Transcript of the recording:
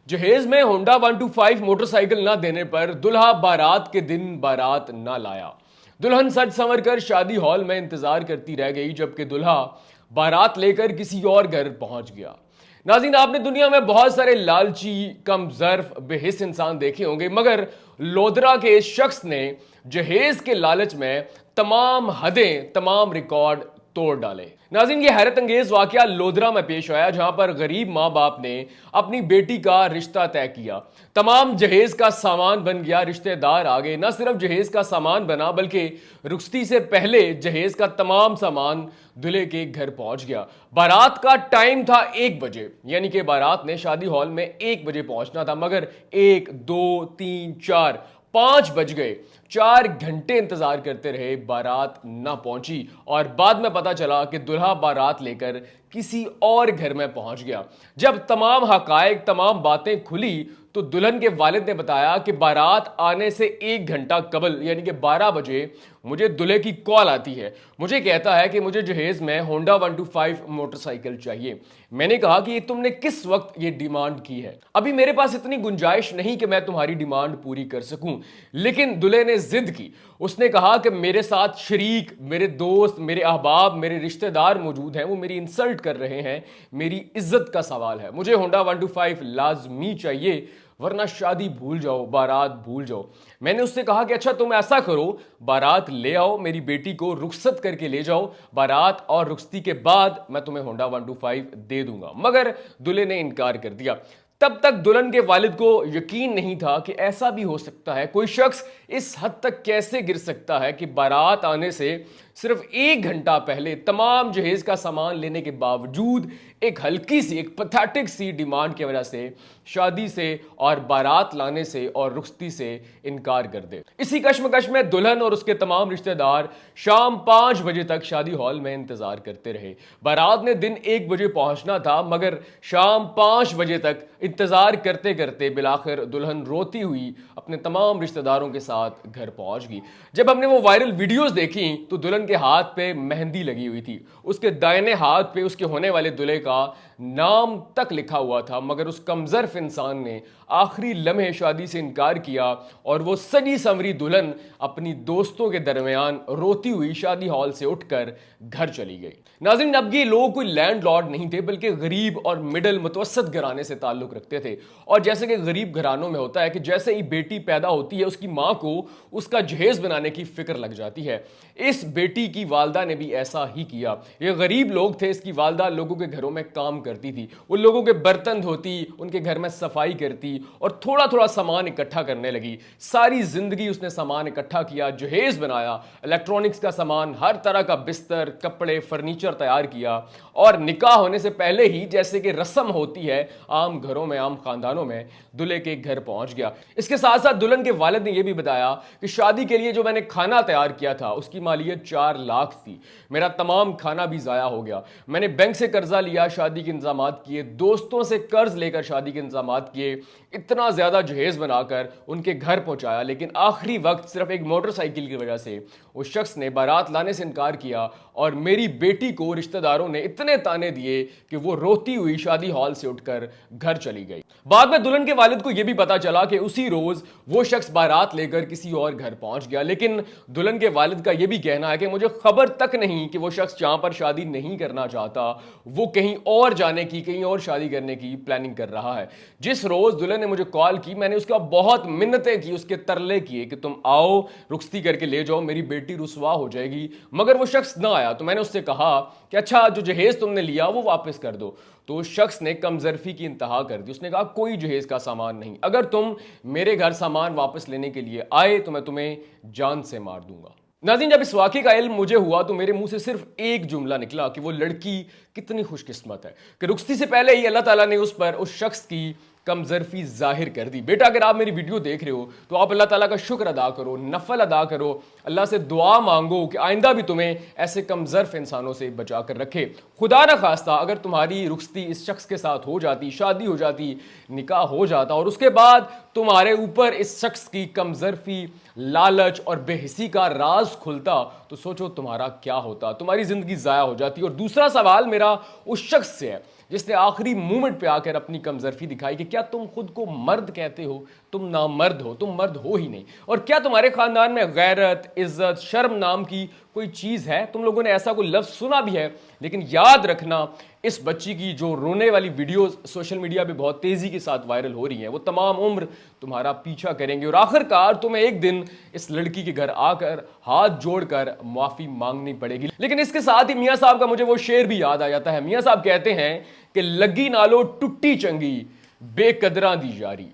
जहेज में Honda 125 motorcycle न देने पर दुल्हा बारात के दिन बारात न लाया। दुल्हन सज संवर कर शादी हॉल में इंतजार करती रह गई, जबकि दुल्हा बारात लेकर किसी और घर पहुंच गया। नाज़रीन, आपने दुनिया में बहुत सारे लालची, कम ज़र्फ, बेहिस इंसान देखे होंगे, मगर लोधरा के इस शख्स ने जहेज के लालच में तमाम हदें, तमाम रिकॉर्ड तोड़ डाले। नाज़रीन, ये हैरत अंगेज वाकया लोधरा में पेश आया, जहां पर गरीब माँ बाप ने अपनी बेटी का रिश्ता तय किया। तमाम जहेज का सामान बन गया, रिश्तेदार आ गए। न सिर्फ जहेज का सामान बना, बल्कि रुखसती से पहले जहेज का तमाम सामान दूल्हे के घर पहुंच गया। बारात का टाइम था 1 बजे, यानी कि बारात ने शादी हॉल में 1 बजे पहुंचना था, मगर 1, 2, 3, 4, 5 बज गए। 4 घंटे इंतजार करते रहे, बारात ना पहुंची और बाद में पता चला कि दुल्हा बारात लेकर किसी और घर में पहुंच गया। जब तमाम हकायक, तमाम बातें खुली तो दुल्हन के वालिद ने बताया कि बारात आने से 1 घंटा कबल, यानी कि 12 बजे मुझे दूल्हे की कॉल आती है। मुझे कहता है कि मुझे जहेज में होंडा 125 मोटरसाइकिल चाहिए। मैंने कहा कि तुमने किस वक्त ये डिमांड की है? अभी मेरे पास इतनी गुंजाइश नहीं कि मैं तुम्हारी डिमांड पूरी कर सकूं। लेकिन दूल्हे ने जिद की। उसने कहा कि मेरे साथ शरीक, मेरे दोस्त, मेरे अहबाब, मेरे रिश्तेदार मौजूद हैं, वो मेरी इंसल्ट कर रहे हैं, मेरी इज्जत का सवाल है। मुझे होंडा 125 लाजमी चाहिए, वरना शादी भूल जाओ, बारात भूल जाओ। मैंने उससे कहा कि अच्छा तुम ऐसा करो, बारात ले आओ, मेरी बेटी को रुखसत करके ले जाओ, बारात और रुखसती के बाद मैं तुम्हें होंडा 125 दे दूंगा। मगर दूल्हे ने इनकार कर दिया। तब तक दुल्हन के वालिद को यकीन नहीं था कि ऐसा भी हो सकता है, कोई शख्स इस हद तक कैसे गिर सकता है कि बारात आने से सिर्फ 1 घंटा पहले तमाम जहेज का सामान लेने के बावजूद एक हल्की सी, एक पैथेटिक सी डिमांड की वजह से शादी से और बारात लाने से और रुखसती से इनकार कर दे। इसी कश्मकश में दुल्हन और उसके तमाम रिश्तेदार शाम 5 बजे तक शादी हॉल में इंतजार करते रहे। बारात ने दिन 1 बजे पहुंचना था, मगर शाम 5 बजे तक इंतजार करते करते बिलाखिर दुल्हन रोती हुई अपने तमाम रिश्तेदारों के साथ घर पहुंच गई। जब हमने वो वायरल वीडियोस देखी तो दुल्हन के हाथ पे मेहंदी लगी हुई थी, उसके दाहिने हाथ पे उसके होने वाले दूल्हे का नाम तक लिखा हुआ था, मगर उस कमजर्फ इंसान ने आखिरी लम्हे शादी से इनकार किया और वो सजी संवरी दुल्हन अपनी दोस्तों के दरमियान रोती हुई शादी हॉल से उठकर घर चली गई। नाज़रीन, अब ये लोग कोई लैंडलॉर्ड नहीं थे, बल्कि गरीब और मिडिल मुतवसत घराने से ताल्लुक रखते थे। और जैसे कि गरीब घरानों में होता है कि जैसे ही बेटी पैदा होती है, उसकी माँ को उसका जहेज बनाने की फिक्र लग जाती है। इस बेटी की वालदा ने भी ऐसा ही किया। ये गरीब लोग थे, इसकी वालदा लोगों के घरों में काम करती थी, वो लोगों के बर्तन धोती, उनके घर में सफाई करती और थोड़ा थोड़ा सामान इकट्ठा करने लगी। सारी जिंदगी उसने सामान इकट्ठा किया, जहेज बनाया, इलेक्ट्रॉनिक्स का सामान, हर तरह का बिस्तर, कपड़े, फर्नीचर तैयार किया और निकाह होने से पहले ही, जैसे कि रस्म होती है आम घरों में, आम खानदानों में, दूल्हे के घर पहुंच गया। इसके साथ साथ दुल्हन के वालिद ने यह भी बताया कि शादी के लिए जो मैंने खाना तैयार किया था उसकी मालियत 4 लाख थी। मेरा तमाम खाना भी जाया हो गया। मैंने बैंक से कर्जा लिया, शादी के इंतजामात किए, दोस्तों से कर्ज लेकर शादी के इंतजामात किए, इतना ज्यादा जहेज बनाकर उनके घर पहुंचाया। लेकिन आखिरी वक्त सिर्फ एक मोटरसाइकिल की वजह से उस शख्स ने बारात लाने से इनकार किया और मेरी बेटी को रिश्तेदारों ने इतने ताने दिए कि वो रोती हुई शादी हॉल से उठकर घर चली गई। बाद में दुल्हन के वालिद को यह भी पता चला कि उसी रोज वो शख्स बारात लेकर किसी और घर पहुंच गया। लेकिन दुल्हन के वालिद का यह भी कहना है कि मुझे खबर तक नहीं कि वो शख्स जहां पर शादी नहीं करना चाहता, वो कहीं और जाने की, कहीं और शादी करने की प्लानिंग कर रहा है। जिस रोज दुल्हन ने मुझे कॉल की, मैंने उसका बहुत मिन्नतें की, उसके तरले किए कि तुम आओ, रुखसती करके ले जाओ, मेरी बेटी रुसवा हो जाएगी, मगर वो शख्स ना आया। तो मैंने उससे कहा कि अच्छा, जो जहेज तुमने लिया वो वापस कर दो। तो उस शख्स ने कमजरफी की इंतहा कर दी। उसने कहा कोई जहेज का सामान नहीं, अगर तुम मेरे घर सामान वापस लेने के लिए आए तो मैं तुम्हें जान से मार दूंगा। नाज़रीन, जब इस वाक़े का इल्म मुझे हुआ तो मेरे मुंह से सिर्फ एक जुमला निकला कि वो लड़की कितनी खुशकिस्मत है कि रुखसती से पहले ही अल्लाह ताला ने उस शख्स की कमजरफी जाहिर कर दी। बेटा, अगर आप मेरी वीडियो देख रहे हो तो आप अल्लाह ताला का शुक्र अदा करो, नफल अदा करो, अल्लाह से दुआ मांगो कि आइंदा भी तुम्हें ऐसे कमजरफ इंसानों से बचा कर रखे। खुदा न खास्ता अगर तुम्हारी रुखसती इस शख्स के साथ हो जाती, शादी हो जाती, निकाह हो जाता और उसके बाद तुम्हारे ऊपर इस शख्स की कमजरफी, लालच और बेहिसी का राज खुलता, तो सोचो तुम्हारा क्या होता। तुम्हारी जिंदगी जाया हो जाती। और दूसरा सवाल मेरा उस शख्स से है جس نے آخری مومنٹ پہ آ کر اپنی کمزرفی دکھائی کہ کیا تم خود کو مرد کہتے ہو؟ تم نامرد ہو، تم مرد ہو ہی نہیں۔ اور کیا تمہارے خاندان میں غیرت، عزت، شرم نام کی کوئی چیز ہے؟ تم لوگوں نے ایسا کوئی لفظ سنا بھی ہے؟ لیکن یاد رکھنا، اس بچی کی جو رونے والی ویڈیوز سوشل میڈیا پہ بہت تیزی کے ساتھ وائرل ہو رہی ہیں، وہ تمام عمر تمہارا پیچھا کریں گے، اور آخر کار تمہیں ایک دن اس لڑکی کے گھر آ کر ہاتھ جوڑ کر معافی مانگنی پڑے گی۔ لیکن اس کے ساتھ ہی میاں صاحب کا مجھے وہ شعر بھی یاد آ جاتا ہے۔ میاں صاحب کہتے ہیں کہ لگی نالو ٹٹی چنگی، بے قدراں دی یاری۔